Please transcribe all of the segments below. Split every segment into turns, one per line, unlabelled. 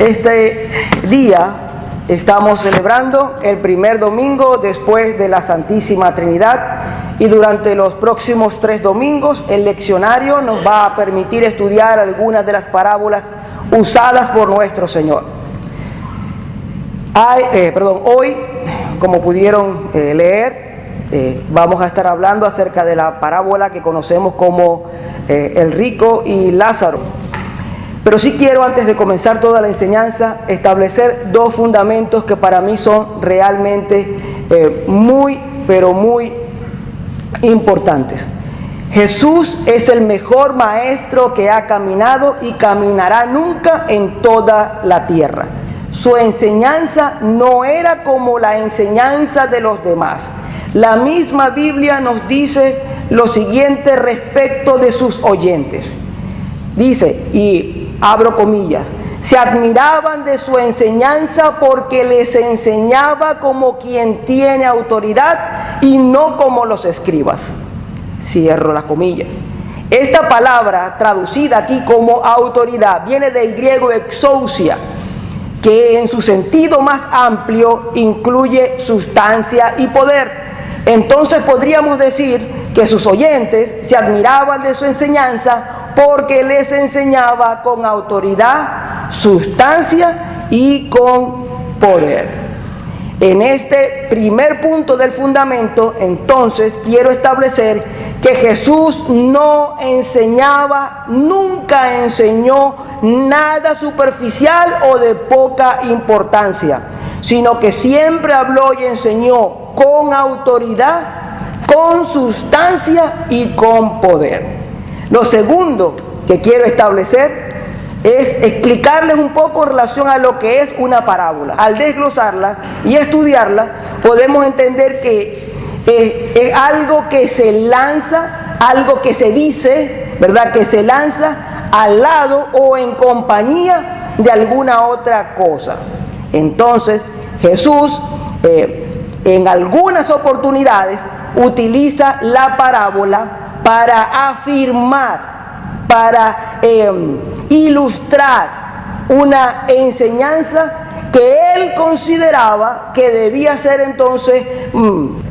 Este día estamos celebrando el primer domingo después de la Santísima Trinidad y durante los próximos 3 domingos el leccionario nos va a permitir estudiar algunas de las parábolas usadas por nuestro Señor. Hoy, como pudieron leer, vamos a estar hablando acerca de la parábola que conocemos como el rico y Lázaro. Pero sí quiero, antes de comenzar toda la enseñanza, establecer 2 fundamentos que para mí son realmente muy importantes. Jesús es el mejor maestro que ha caminado y caminará nunca en toda la tierra. Su enseñanza no era como la enseñanza de los demás. La misma Biblia nos dice lo siguiente respecto de sus oyentes. Dice, y abro comillas, se admiraban de su enseñanza porque les enseñaba como quien tiene autoridad y no como los escribas. Cierro las comillas. Esta palabra, traducida aquí como autoridad, viene del griego exousia, que en su sentido más amplio incluye sustancia y poder. Entonces podríamos decir que sus oyentes se admiraban de su enseñanza porque les enseñaba con autoridad, sustancia y con poder. En este primer punto del fundamento, entonces, quiero establecer que Jesús no enseñaba, nunca enseñó nada superficial o de poca importancia, sino que siempre habló y enseñó con autoridad, con sustancia y con poder. Lo segundo que quiero establecer es explicarles un poco en relación a lo que es una parábola. Al desglosarla y estudiarla, podemos entender que es algo que se lanza, algo que se dice, ¿verdad? Que se lanza al lado o en compañía de alguna otra cosa. Entonces, Jesús en algunas oportunidades utiliza la parábola para afirmar, para ilustrar una enseñanza que él consideraba que debía ser entonces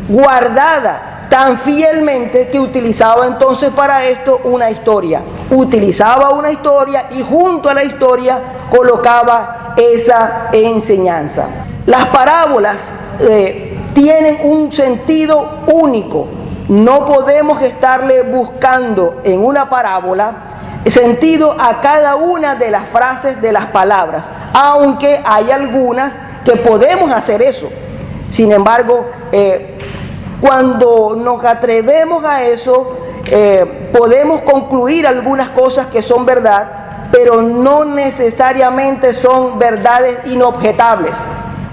guardada tan fielmente que utilizaba entonces para esto una historia. Utilizaba una historia y junto a la historia colocaba esa enseñanza. Las parábolas tienen un sentido único. No podemos estarle buscando en una parábola sentido a cada una de las frases de las palabras, aunque hay algunas que podemos hacer eso. Sin embargo, cuando nos atrevemos a eso, podemos concluir algunas cosas que son verdad, pero no necesariamente son verdades inobjetables.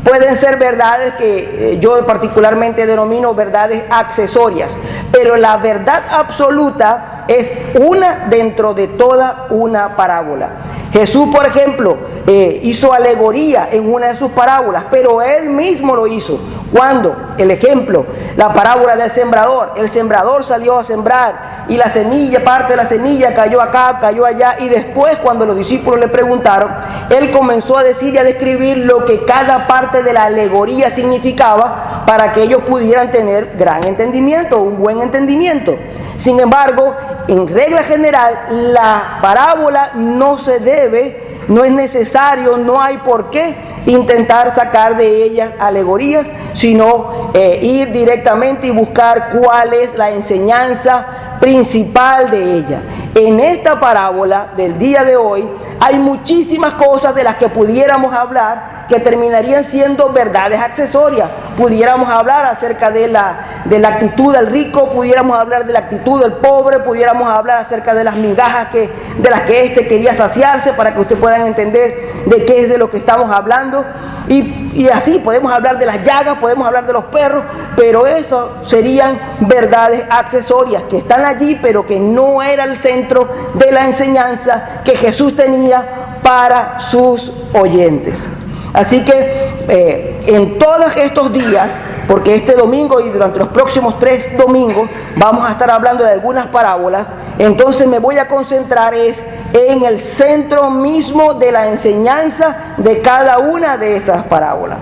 Pueden ser verdades que yo particularmente denomino verdades accesorias, pero la verdad absoluta es una dentro de toda una parábola. Jesús, por ejemplo, hizo alegoría en una de sus parábolas, pero él mismo lo hizo. Cuando, el ejemplo, la parábola del sembrador, el sembrador salió a sembrar y la semilla, parte de la semilla cayó acá, cayó allá, y después cuando los discípulos le preguntaron, él comenzó a decir y a describir lo que cada parte de la alegoría significaba para que ellos pudieran tener gran entendimiento, un buen entendimiento. Sin embargo, en regla general, la parábola no se debe, no es necesario, no hay por qué intentar sacar de ellas alegorías, sino ir directamente y buscar cuál es la enseñanza principal de ella. En esta parábola del día de hoy hay muchísimas cosas de las que pudiéramos hablar que terminarían siendo verdades accesorias. Pudiéramos hablar acerca de la actitud del rico, pudiéramos hablar de la actitud del pobre, pudiéramos hablar acerca de las migajas de las que éste quería saciarse, para que ustedes puedan entender de qué es de lo que estamos hablando. Y así podemos hablar de las llagas, podemos hablar de los perros, pero eso serían verdades accesorias que están allí, pero que no era el centro de la enseñanza que Jesús tenía para sus oyentes. Así que en todos estos días porque este domingo y durante los próximos 3 domingos vamos a estar hablando de algunas parábolas. Entonces me voy a concentrar en el centro mismo de la enseñanza de cada una de esas parábolas.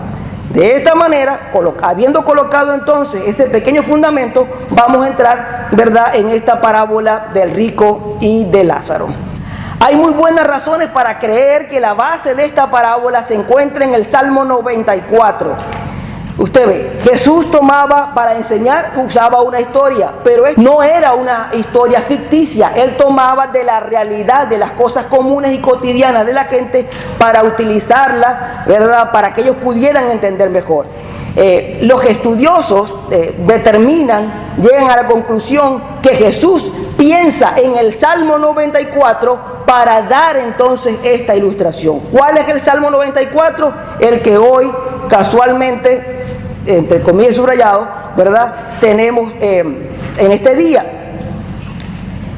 De esta manera, habiendo colocado entonces ese pequeño fundamento, vamos a entrar, ¿verdad?, en esta parábola del rico y de Lázaro. Hay muy buenas razones para creer que la base de esta parábola se encuentra en el Salmo 94. Usted ve, Jesús tomaba para enseñar, usaba una historia, pero no era una historia ficticia. Él tomaba de la realidad, de las cosas comunes y cotidianas de la gente para utilizarla, ¿verdad?, para que ellos pudieran entender mejor. Los estudiosos llegan a la conclusión que Jesús piensa en el Salmo 94 para dar entonces esta ilustración. ¿Cuál es el Salmo 94? El que hoy casualmente, entre comillas subrayado, ¿verdad?, tenemos en este día.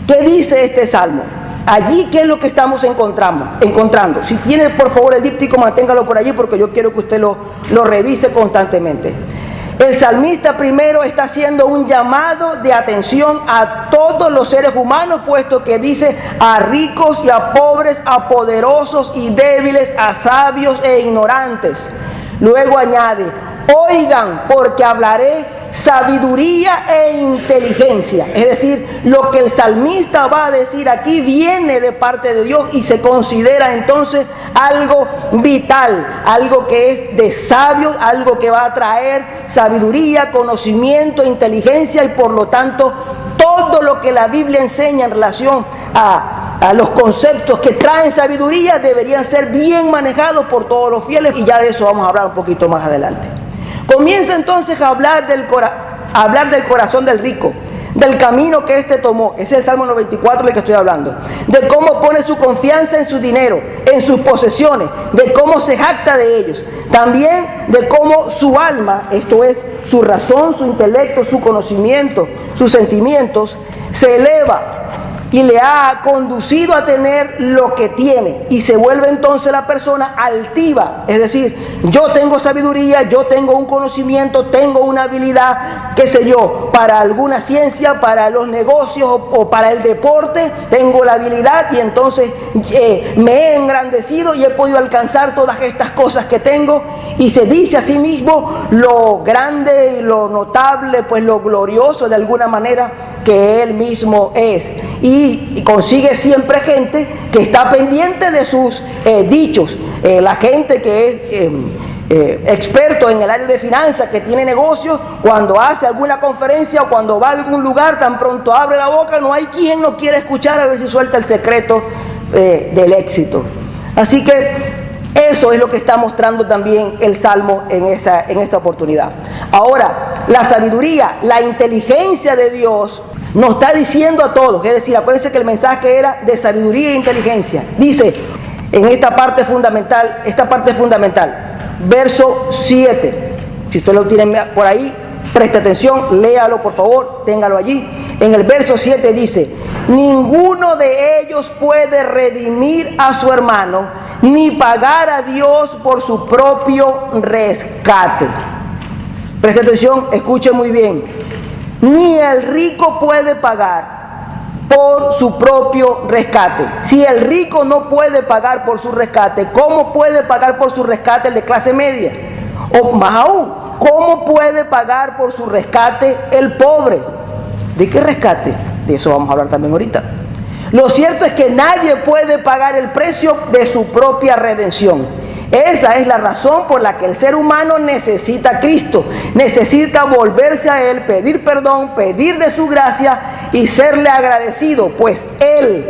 ¿Qué dice este salmo? Allí, ¿qué es lo que estamos encontrando? Si tiene, por favor, el díptico, manténgalo por allí, porque yo quiero que usted lo revise constantemente. El salmista primero está haciendo un llamado de atención a todos los seres humanos, puesto que dice a ricos y a pobres, a poderosos y débiles, a sabios e ignorantes. Luego añade: oigan, porque hablaré sabiduría e inteligencia. Es decir, lo que el salmista va a decir aquí viene de parte de Dios y se considera entonces algo vital, algo que es de sabios, algo que va a traer sabiduría, conocimiento, inteligencia, y por lo tanto todo lo que la Biblia enseña en relación a los conceptos que traen sabiduría deberían ser bien manejados por todos los fieles, y ya de eso vamos a hablar un poquito más adelante. Comienza entonces a hablar del corazón del rico, del camino que éste tomó. Ese es el Salmo 94 del que estoy hablando. De cómo pone su confianza en su dinero, en sus posesiones, de cómo se jacta de ellos. También de cómo su alma, esto es, su razón, su intelecto, su conocimiento, sus sentimientos, se eleva y le ha conducido a tener lo que tiene, y se vuelve entonces la persona altiva. Es decir, yo tengo sabiduría, yo tengo un conocimiento, tengo una habilidad, qué sé yo, para alguna ciencia, para los negocios o para el deporte, tengo la habilidad, y entonces me he engrandecido y he podido alcanzar todas estas cosas que tengo, y se dice a sí mismo lo grande y lo notable, pues lo glorioso de alguna manera que él mismo es. Y consigue siempre gente que está pendiente de sus dichos. La gente que es experto en el área de finanzas, que tiene negocios, cuando hace alguna conferencia o cuando va a algún lugar, tan pronto abre la boca, no hay quien no quiera escuchar a ver si suelta el secreto del éxito. Así que eso es lo que está mostrando también el Salmo en esta oportunidad. Ahora, la sabiduría, la inteligencia de Dios nos está diciendo a todos, es decir, acuérdense que el mensaje era de sabiduría e inteligencia. Dice en esta parte fundamental, verso 7. Si usted lo tiene por ahí, preste atención, léalo por favor, téngalo allí. En el verso 7 dice: ninguno de ellos puede redimir a su hermano, ni pagar a Dios por su propio rescate. Preste atención, escuche muy bien. Ni el rico puede pagar por su propio rescate. Si el rico no puede pagar por su rescate, ¿cómo puede pagar por su rescate el de clase media? O más aún, ¿cómo puede pagar por su rescate el pobre? ¿De qué rescate? De eso vamos a hablar también ahorita. Lo cierto es que nadie puede pagar el precio de su propia redención. Esa es la razón por la que el ser humano necesita a Cristo. Necesita volverse a Él, pedir perdón, pedir de su gracia y serle agradecido, pues Él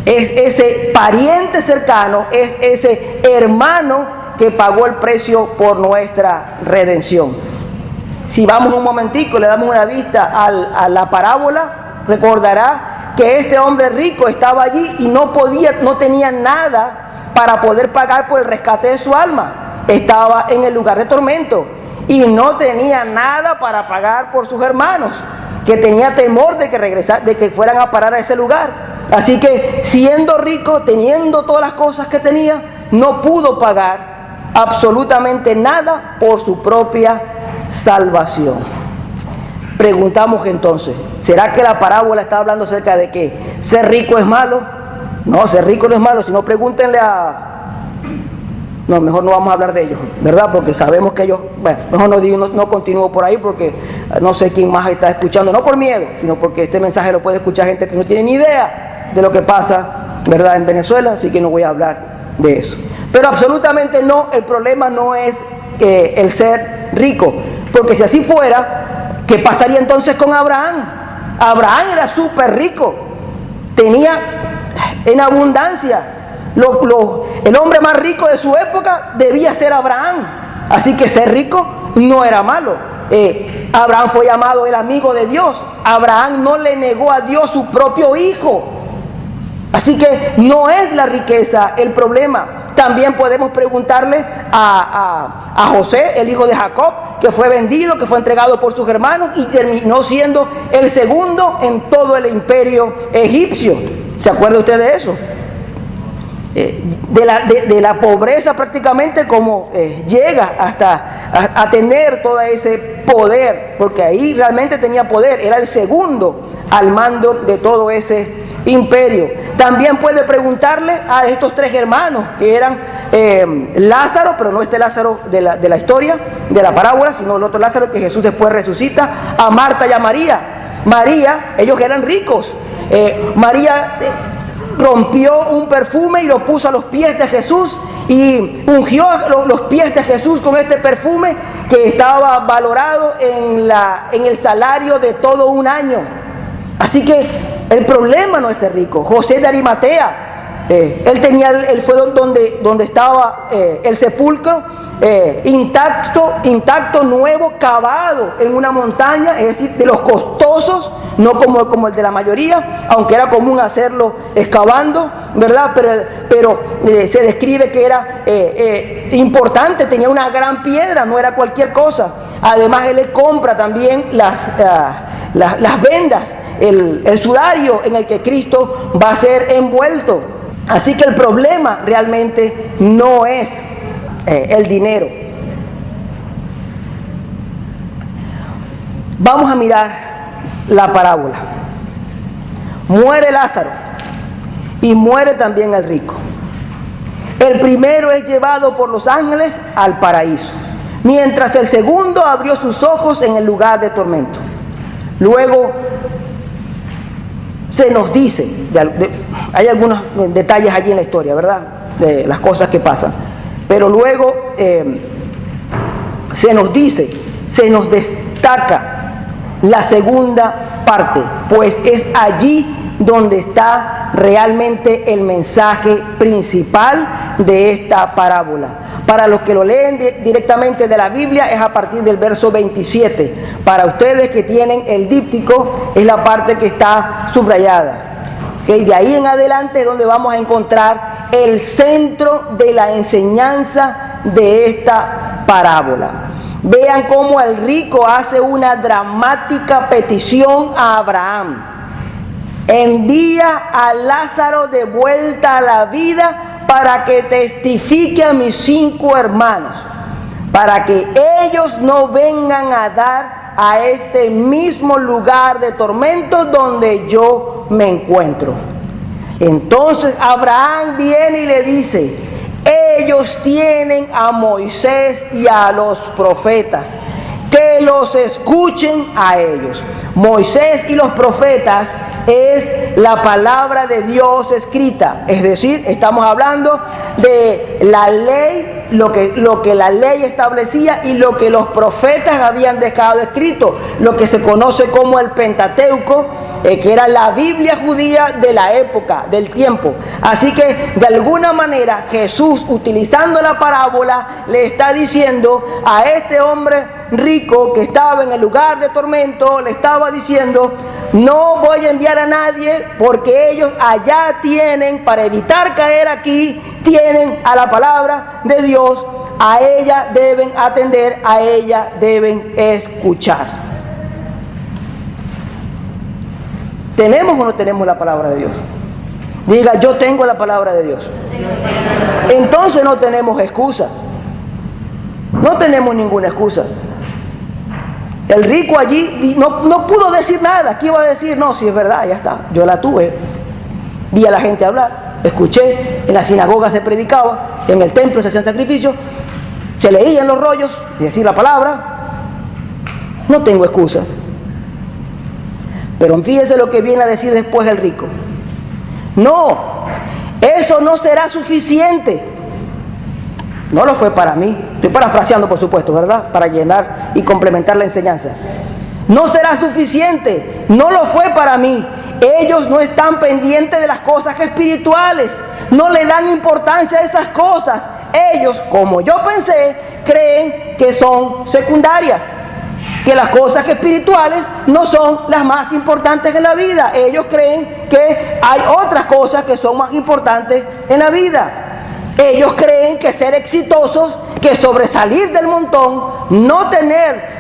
es ese pariente cercano, es ese hermano que pagó el precio por nuestra redención. Si vamos un momentico, le damos una vista a la parábola, recordará que este hombre rico estaba allí y no tenía nada para poder pagar por el rescate de su alma. Estaba en el lugar de tormento y no tenía nada para pagar por sus hermanos, que tenía temor de que fueran a parar a ese lugar. Así que, siendo rico, teniendo todas las cosas que tenía, no pudo pagar absolutamente nada por su propia salvación. Preguntamos entonces, ¿será que la parábola está hablando acerca de que ser rico es malo? No, ser rico no es malo, sino pregúntenle a... No, mejor no vamos a hablar de ellos, ¿verdad? Porque sabemos que ellos... Bueno, mejor no continúo por ahí porque no sé quién más está escuchando, no por miedo, sino porque este mensaje lo puede escuchar gente que no tiene ni idea de lo que pasa, ¿verdad?, en Venezuela, así que no voy a hablar de eso. Pero absolutamente no, el problema no es el ser rico, porque si así fuera, ¿qué pasaría entonces con Abraham? Abraham era súper rico, tenía en abundancia. El hombre más rico de su época debía ser Abraham, así que ser rico no era malo. Abraham fue llamado el amigo de Dios. Abraham no le negó a Dios su propio hijo, así que no es la riqueza el problema. También podemos preguntarle a José, el hijo de Jacob, que fue vendido, que fue entregado por sus hermanos y terminó siendo el segundo en todo el egipcio. ¿Se acuerda usted de eso? De la pobreza prácticamente, como llega hasta a tener todo ese poder, porque ahí realmente tenía poder, era el segundo al mando de todo ese imperio. También puede preguntarle a estos tres hermanos que eran Lázaro, pero no este Lázaro de la historia, de la parábola, sino el otro Lázaro que Jesús después resucita, a Marta y a María, ellos eran ricos. María rompió un perfume y lo puso a los pies de Jesús y ungió los pies de Jesús con este perfume que estaba valorado en el salario de todo un año. Así que el problema no es ser rico. José de Arimatea, él fue donde estaba el sepulcro, intacto, nuevo, cavado en una montaña, es decir, de los costosos, no como el de la mayoría, aunque era común hacerlo excavando, ¿verdad? Pero se describe que era importante, tenía una gran piedra, no era cualquier cosa. Además, él le compra también las vendas, el sudario en el que Cristo va a ser envuelto. Así que el problema realmente no es el dinero. Vamos a mirar la parábola. Muere Lázaro y muere también el rico. El primero es llevado por los ángeles al paraíso, mientras el segundo abrió sus ojos en el lugar de tormento. Luego se nos dice, hay algunos detalles allí en la historia, ¿verdad?, de las cosas que pasan, pero luego se nos dice, se nos destaca la segunda parte, pues es allí donde está realmente el mensaje principal de esta parábola. Para los que lo leen directamente de la Biblia es a partir del verso 27. Para ustedes que tienen el díptico es la parte que está subrayada. ¿Okay? De ahí en adelante es donde vamos a encontrar el centro de la enseñanza de esta parábola. Vean cómo el rico hace una dramática petición a Abraham. Envía a Lázaro de vuelta a la vida para que testifique a mis 5 hermanos, para que ellos no vengan a dar a este mismo lugar de tormento donde yo me encuentro. Entonces Abraham viene y le dice: ellos tienen a Moisés y a los profetas, que los escuchen a ellos. Moisés y los profetas es la palabra de Dios escrita, es decir, estamos hablando de la ley, lo que la ley establecía y lo que los profetas habían dejado escrito, lo que se conoce como el Pentateuco, que era la Biblia judía de la época, del tiempo. Así que de alguna manera Jesús, utilizando la parábola, le está diciendo a este hombre rico que estaba en el lugar de tormento, le estaba diciendo: no voy a enviar a nadie, porque ellos allá tienen, para evitar caer aquí, tienen a la palabra de Dios, a ella deben atender, a ella deben escuchar. ¿Tenemos o no tenemos la palabra de Dios? Diga: yo tengo la palabra de Dios. Entonces no tenemos excusa. No tenemos ninguna excusa. El rico allí no pudo decir nada. ¿Qué iba a decir? No, si es verdad, ya está. Yo la tuve. Vi a la gente hablar, escuché, en la sinagoga se predicaba, en el templo se hacían sacrificios, se leían los rollos, y decir la palabra. No tengo excusa. Pero fíjese lo que viene a decir después el rico. No, eso no será suficiente. No lo fue para mí. Estoy parafraseando, por supuesto, ¿verdad? Para llenar y complementar la enseñanza. No será suficiente. No lo fue para mí. Ellos no están pendientes de las cosas espirituales. No le dan importancia a esas cosas. Ellos, como yo pensé, creen que son secundarias. Que las cosas espirituales no son las más importantes en la vida. Ellos creen que hay otras cosas que son más importantes en la vida. Ellos creen que ser exitosos, que sobresalir del montón, no tener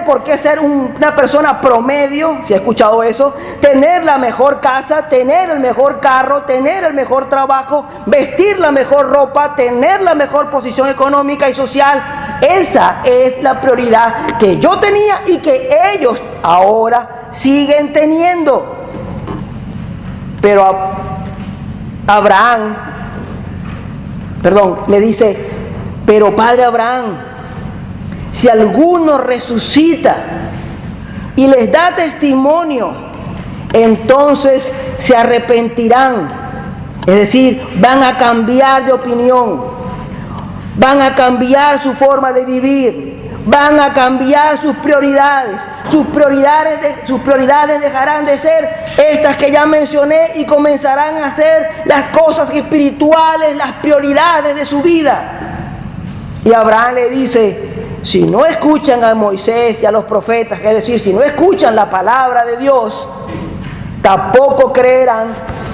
por qué ser una persona promedio, si he escuchado eso, tener la mejor casa, tener el mejor carro, tener el mejor trabajo, vestir la mejor ropa, tener la mejor posición económica y social. Esa es la prioridad que yo tenía y que ellos ahora siguen teniendo. Pero Abraham le dice, pero Padre Abraham, si alguno resucita y les da testimonio, entonces se arrepentirán. Es decir, van a cambiar de opinión, van a cambiar su forma de vivir, van a cambiar sus prioridades. Sus prioridades dejarán de ser estas que ya mencioné y comenzarán a ser las cosas espirituales, las prioridades de su vida. Y Abraham le dice, si no escuchan a Moisés y a los profetas, es decir, si no escuchan la palabra de Dios, tampoco creerán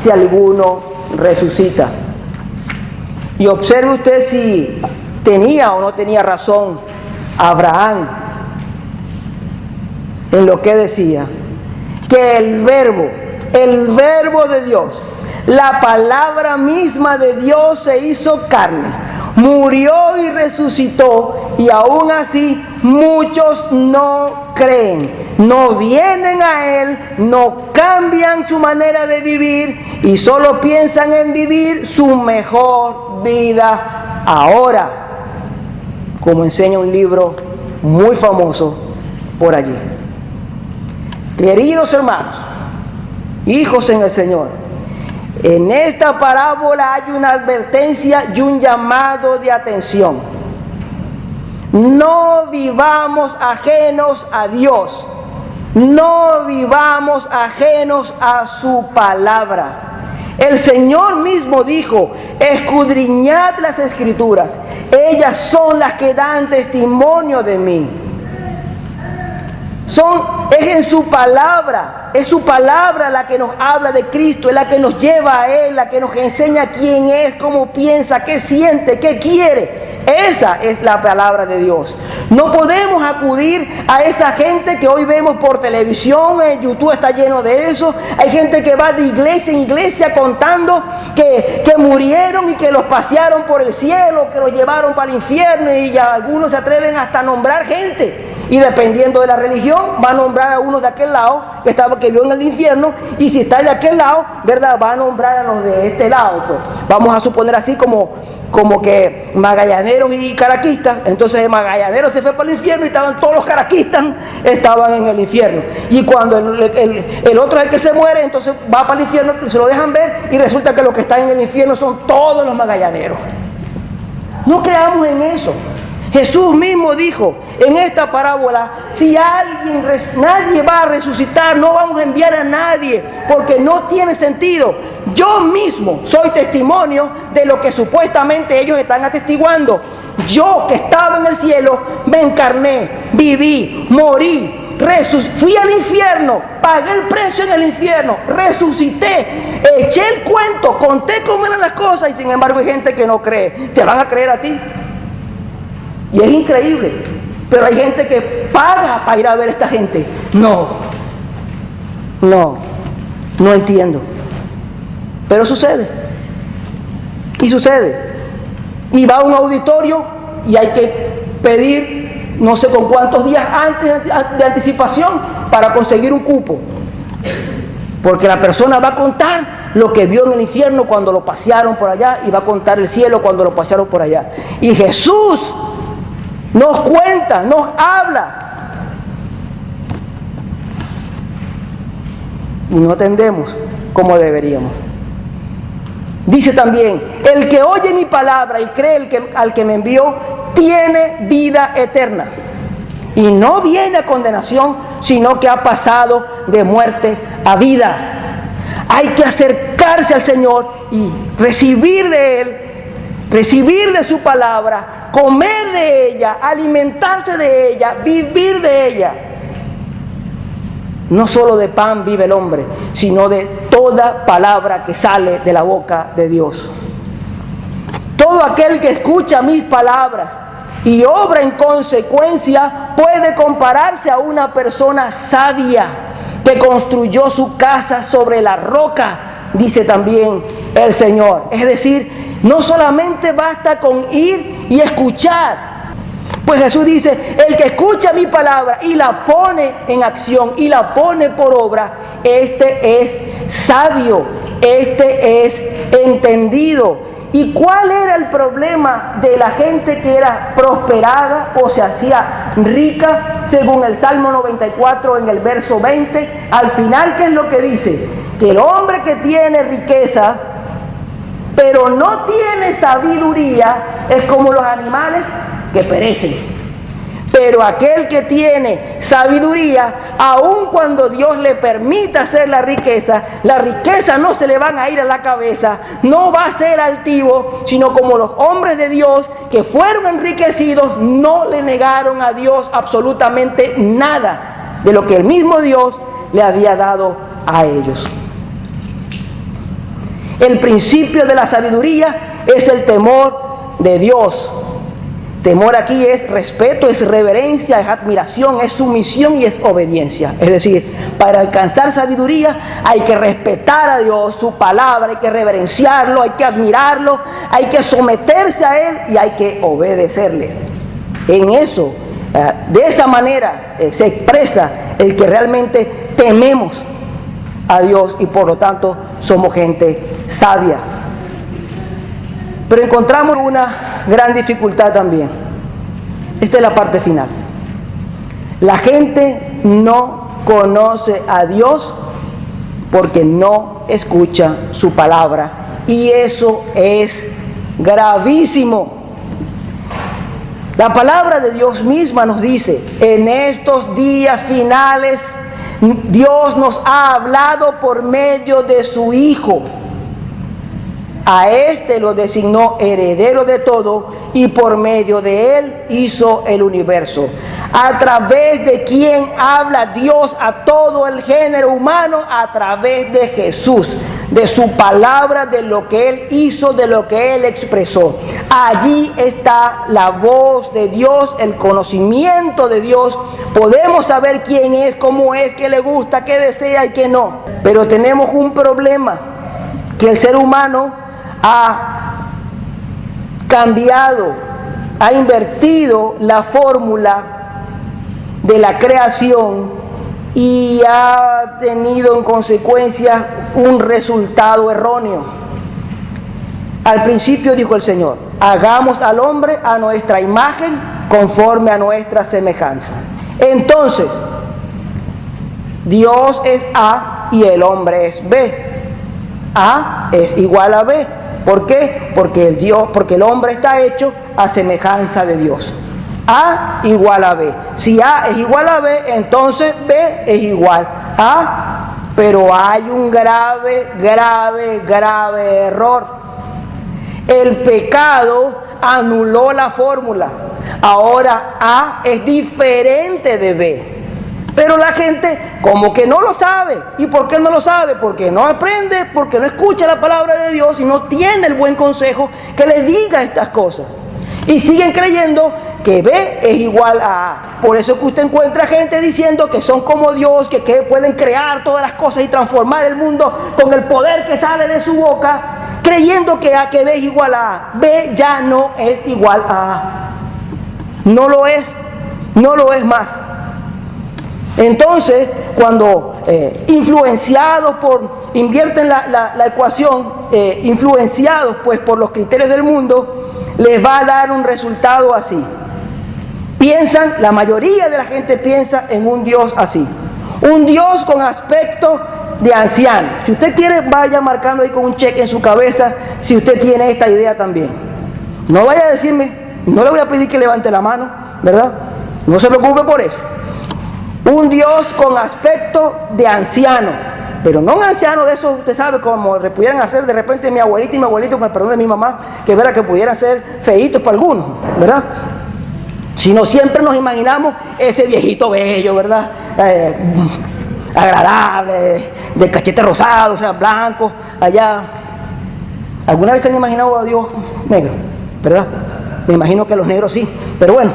si alguno resucita. Y observe usted si tenía o no tenía razón Abraham en lo que decía, que el verbo de Dios, la palabra misma de Dios se hizo carne, murió y resucitó, y aún así muchos no creen, no vienen a Él, no cambian su manera de vivir y solo piensan en vivir su mejor vida ahora, como enseña un libro muy famoso por allí. Queridos hermanos, hijos en el Señor, en esta parábola hay una advertencia y un llamado de atención. No vivamos ajenos a Dios, no vivamos ajenos a su palabra. El Señor mismo dijo, escudriñad las Escrituras, ellas son las que dan testimonio de mí. Es en su palabra, es su palabra la que nos habla de Cristo, es la que nos lleva a Él, la que nos enseña quién es, cómo piensa, qué siente, qué quiere. Esa es la palabra de Dios. No podemos acudir a esa gente que hoy vemos por televisión, en YouTube está lleno de eso. Hay gente que va de iglesia en iglesia contando que murieron y que los pasearon por el cielo, que los llevaron para el infierno, y ya algunos se atreven hasta a nombrar gente. Y dependiendo de la religión, va a nombrar a uno de aquel lado que vio en el infierno, y si está de aquel lado, ¿verdad?, va a nombrar a los de este lado. Pues vamos a suponer así como que magallaneros y caraquistas. Entonces el magallanero se fue para el infierno y estaban todos los caraquistas, estaban en el infierno. Y cuando el otro es el que se muere, entonces va para el infierno, se lo dejan ver y resulta que los que están en el infierno son todos los magallaneros. No creamos en eso. Jesús mismo dijo en esta parábola, si nadie va a resucitar, no vamos a enviar a nadie, porque no tiene sentido. Yo mismo soy testimonio de lo que supuestamente ellos están atestiguando. Yo, que estaba en el cielo, me encarné, viví, morí, fui al infierno, pagué el precio en el infierno, resucité, eché el cuento, conté cómo eran las cosas, y sin embargo hay gente que no cree. ¿Te van a creer a ti? Y es increíble, pero hay gente que paga para ir a ver a esta gente. No entiendo. Pero sucede. Y va a un auditorio y hay que pedir no sé con cuántos días antes de anticipación para conseguir un cupo. Porque la persona va a contar lo que vio en el infierno cuando lo pasearon por allá y va a contar el cielo cuando lo pasearon por allá. Y Jesús nos cuenta, nos habla. Y no atendemos como deberíamos. Dice también, el que oye mi palabra y cree al que me envió, tiene vida eterna. Y no viene a condenación, sino que ha pasado de muerte a vida. Hay que acercarse al Señor y recibir de Él, recibir de su palabra, comer de ella, alimentarse de ella, vivir de ella. No solo de pan vive el hombre, sino de toda palabra que sale de la boca de Dios. Todo aquel que escucha mis palabras y obra en consecuencia puede compararse a una persona sabia que construyó su casa sobre la roca, dice también el Señor. Es decir, no solamente basta con ir y escuchar. Pues Jesús dice, el que escucha mi palabra y la pone en acción y la pone por obra, este es sabio, este es entendido. ¿Y cuál era el problema de la gente que era prosperada o se hacía rica? Según el Salmo 94 en el verso 20, al final, ¿qué es lo que dice? Que el hombre que tiene riqueza, pero no tiene sabiduría, es como los animales que perecen. Pero aquel que tiene sabiduría, aun cuando Dios le permita hacer la riqueza no se le van a ir a la cabeza, no va a ser altivo, sino como los hombres de Dios que fueron enriquecidos, no le negaron a Dios absolutamente nada de lo que el mismo Dios le había dado a ellos. El principio de la sabiduría es el temor de Dios. Temor aquí es respeto, es reverencia, es admiración, es sumisión y es obediencia. Es decir, para alcanzar sabiduría hay que respetar a Dios, su palabra, hay que reverenciarlo, hay que admirarlo, hay que someterse a Él y hay que obedecerle. En eso, de esa manera se expresa el que realmente tememos a Dios y por lo tanto somos gente sabia. Pero encontramos una gran dificultad también. Esta es la parte final. La gente no conoce a Dios porque no escucha su palabra. Y eso es gravísimo. La palabra de Dios misma nos dice, en estos días finales, Dios nos ha hablado por medio de su Hijo. A este lo designó heredero de todo y por medio de él hizo el universo. A través de quien habla Dios a todo el género humano, a través de Jesús, de su palabra, de lo que él hizo, de lo que él expresó. Allí está la voz de Dios, el conocimiento de Dios. Podemos saber quién es, cómo es, qué le gusta, qué desea y qué no. Pero tenemos un problema, que el ser humano ha cambiado, ha invertido la fórmula de la creación y ha tenido en consecuencia un resultado erróneo. Al principio dijo el Señor, hagamos al hombre a nuestra imagen, conforme a nuestra semejanza. Entonces, Dios es A y el hombre es B. A es igual a B. ¿Por qué? Porque el hombre está hecho a semejanza de Dios. A igual a B. Si A es igual a B, entonces B es igual a. Pero hay un grave error. El pecado anuló la fórmula. Ahora A es diferente de B. Pero la gente como que no lo sabe. ¿Y por qué no lo sabe? Porque no aprende, porque no escucha la palabra de Dios y no tiene el buen consejo que le diga estas cosas. Y siguen creyendo que B es igual a A. Por eso que usted encuentra gente diciendo que son como Dios, que pueden crear todas las cosas y transformar el mundo con el poder que sale de su boca, creyendo que B es igual a A. B ya no es igual a A. No lo es. no lo es más. Entonces, cuando influenciados invierten la ecuación, influenciados pues por los criterios del mundo, les va a dar un resultado así. La mayoría de la gente piensa en un Dios así. Un Dios con aspecto de anciano. Si usted quiere, vaya marcando ahí con un cheque en su cabeza si usted tiene esta idea también. No vaya a decirme, no le voy a pedir que levante la mano, ¿verdad? No se preocupe por eso. Un Dios con aspecto de anciano, pero no un anciano de esos, usted sabe, como pudieran hacer de repente mi abuelita y mi abuelito, con el perdón de mi mamá, que verá que pudieran ser feitos para algunos, ¿verdad? Sino siempre nos imaginamos ese viejito bello, ¿verdad? Agradable, de cachete rosado, o sea, blanco, allá. ¿Alguna vez se han imaginado a Dios negro? ¿Verdad? Me imagino que los negros sí, pero bueno,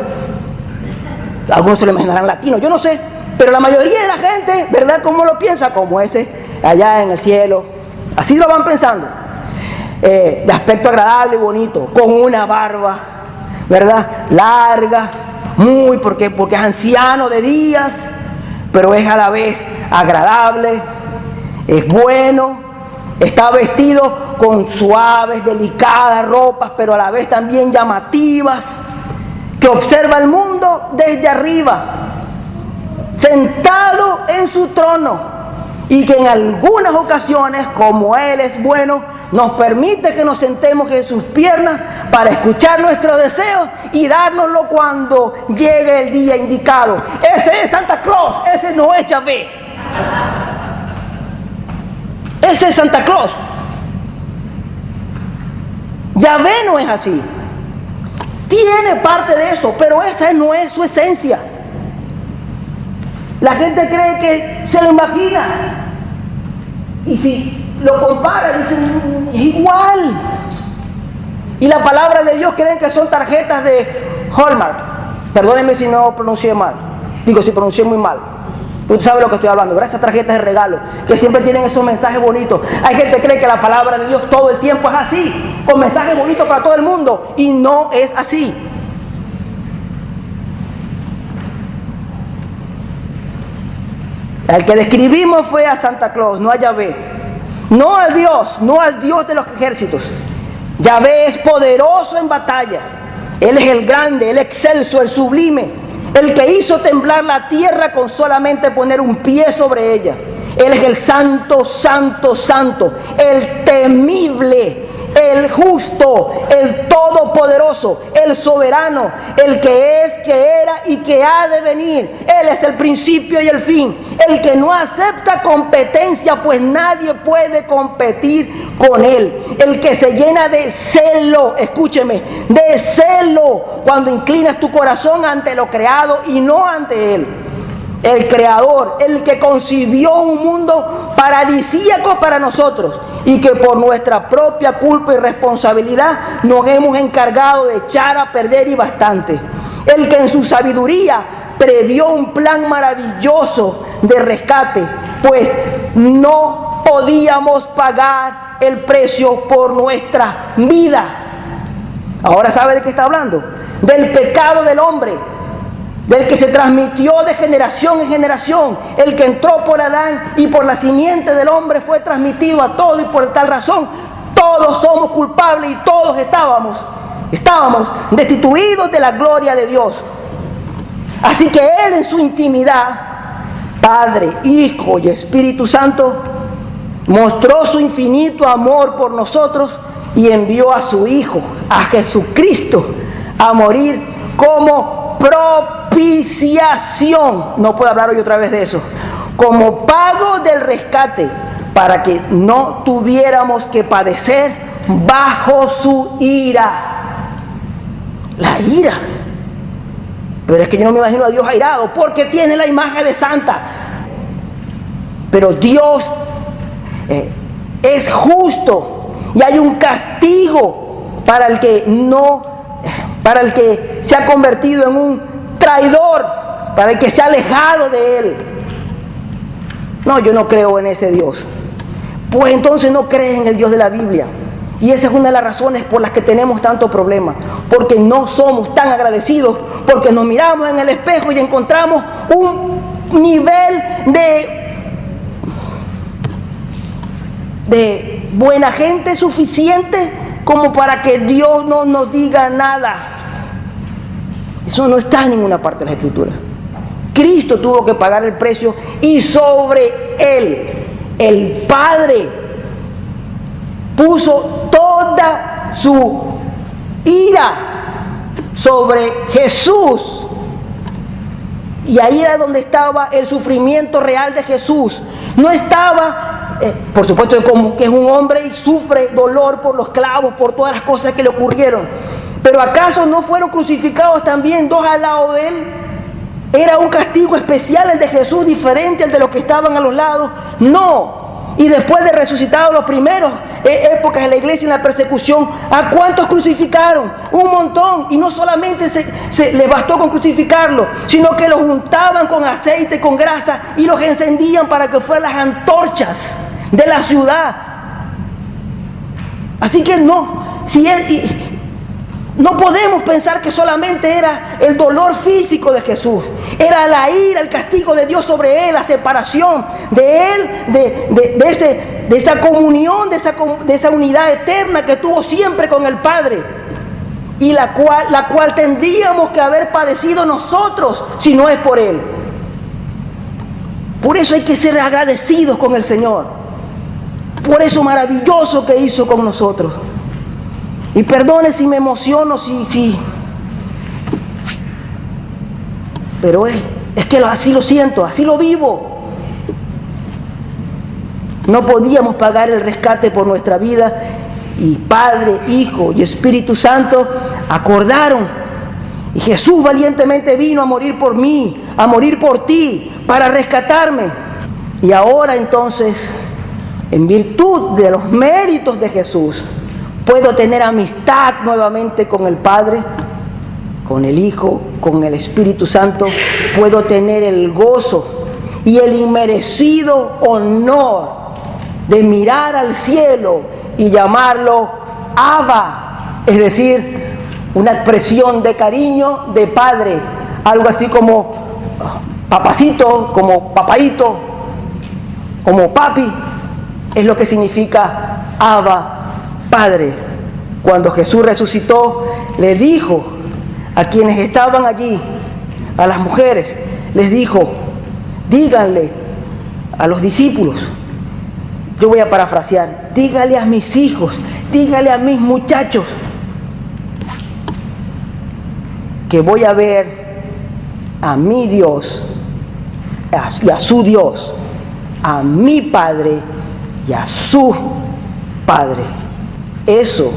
algunos se lo imaginarán latino, yo no sé, pero la mayoría de la gente, ¿verdad? ¿Cómo lo piensa? Como ese allá en el cielo, así lo van pensando, de aspecto agradable y bonito, con una barba, ¿verdad? Larga, porque es anciano de días, pero es a la vez agradable, es bueno, está vestido con suaves, delicadas ropas, pero a la vez también llamativas, que observa el mundo desde arriba, sentado en su trono, y que en algunas ocasiones, como Él es bueno, nos permite que nos sentemos en sus piernas para escuchar nuestros deseos y dárnoslo cuando llegue el día indicado. Ese es Santa Claus, ese no es Yahvé. Ese es Santa Claus. Yahvé no es así. Tiene parte de eso, pero esa no es su esencia. La gente cree que se lo imagina. Y si lo compara, dicen, es igual. Y la palabra de Dios creen que son tarjetas de Hallmark. Perdónenme si no pronuncié mal. Digo, si pronuncié muy mal. Usted sabe lo que estoy hablando, ¿verdad? Esas tarjetas de regalo, que siempre tienen esos mensajes bonitos. Hay gente que cree que la palabra de Dios todo el tiempo es así, con mensajes bonitos para todo el mundo, y no es así. El que describimos fue a Santa Claus, no a Yahvé. No al Dios de los ejércitos. Yahvé es poderoso en batalla. Él es el grande, el excelso, el sublime, el que hizo temblar la tierra con solamente poner un pie sobre ella. Él es el santo, santo, santo, el temible, el justo, el todopoderoso, el soberano, el que es, que era y que ha de venir. Él es el principio y el fin, el que no acepta competencia, pues nadie puede competir con él, el que se llena de celo, escúcheme, de celo cuando inclinas tu corazón ante lo creado y no ante él. El creador, el que concibió un mundo paradisíaco para nosotros y que por nuestra propia culpa y responsabilidad nos hemos encargado de echar a perder y bastante. El que en su sabiduría previó un plan maravilloso de rescate, pues no podíamos pagar el precio por nuestra vida. Ahora sabe de qué está hablando, del pecado del hombre, del que se transmitió de generación en generación, el que entró por Adán y por la simiente del hombre fue transmitido a todo, y por tal razón todos somos culpables y todos estábamos destituidos de la gloria de Dios. Así que Él en su intimidad, Padre, Hijo y Espíritu Santo, mostró su infinito amor por nosotros y envió a su Hijo, a Jesucristo, a morir como propiciación, no puedo hablar hoy otra vez de eso, como pago del rescate, para que no tuviéramos que padecer bajo su ira. La ira. Pero es que yo no me imagino a Dios airado, porque tiene la imagen de santa. Pero Dios es justo, y hay un castigo para el que se ha convertido en un traidor, para el que se ha alejado de Él. No, yo no creo en ese Dios. Pues entonces no crees en el Dios de la Biblia. Y esa es una de las razones por las que tenemos tantos problemas, porque no somos tan agradecidos, porque nos miramos en el espejo y encontramos un nivel de buena gente suficiente como para que Dios no nos diga nada. Eso no está en ninguna parte de la Escritura. Cristo tuvo que pagar el precio y sobre Él, el Padre, puso toda su ira sobre Jesús. Y ahí era donde estaba el sufrimiento real de Jesús. No estaba, por supuesto, como que es un hombre y sufre dolor por los clavos, por todas las cosas que le ocurrieron. Pero ¿acaso no fueron crucificados también dos al lado de él? ¿Era un castigo especial el de Jesús diferente al de los que estaban a los lados? No. Y después de resucitados los primeros épocas de la iglesia en la persecución, ¿a cuántos crucificaron? Un montón. Y no solamente les bastó con crucificarlo, sino que los untaban con aceite, con grasa, y los encendían para que fueran las antorchas de la ciudad. Así que no podemos pensar que solamente era el dolor físico de Jesús. Era la ira, el castigo de Dios sobre él, la separación de él, de esa comunión, de esa unidad eterna que tuvo siempre con el Padre. Y la cual tendríamos que haber padecido nosotros si no es por él. Por eso hay que ser agradecidos con el Señor. Por eso maravilloso que hizo con nosotros. Y perdone si me emociono, pero es que así lo siento, así lo vivo. No podíamos pagar el rescate por nuestra vida, y Padre, Hijo y Espíritu Santo acordaron. Y Jesús valientemente vino a morir por mí, a morir por ti, para rescatarme. Y ahora entonces, en virtud de los méritos de Jesús, puedo tener amistad nuevamente con el Padre, con el Hijo, con el Espíritu Santo. Puedo tener el gozo y el inmerecido honor de mirar al cielo y llamarlo Abba, es decir, una expresión de cariño de padre, algo así como papacito, como papaito, como papi, es lo que significa Abba, Padre. Cuando Jesús resucitó, le dijo a quienes estaban allí, a las mujeres, les dijo: díganle a los discípulos, yo voy a parafrasear, díganle a mis hijos, díganle a mis muchachos, que voy a ver a mi Dios y a su Dios, a mi Padre y a su Padre. Eso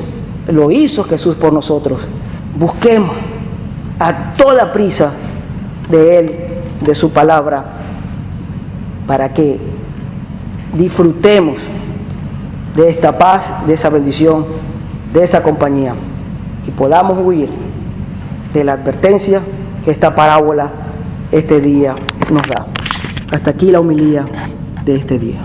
lo hizo Jesús por nosotros. Busquemos a toda prisa de Él, de su palabra, para que disfrutemos de esta paz, de esa bendición, de esa compañía, y podamos huir de la advertencia que esta parábola este día nos da. Hasta aquí la homilía de este día.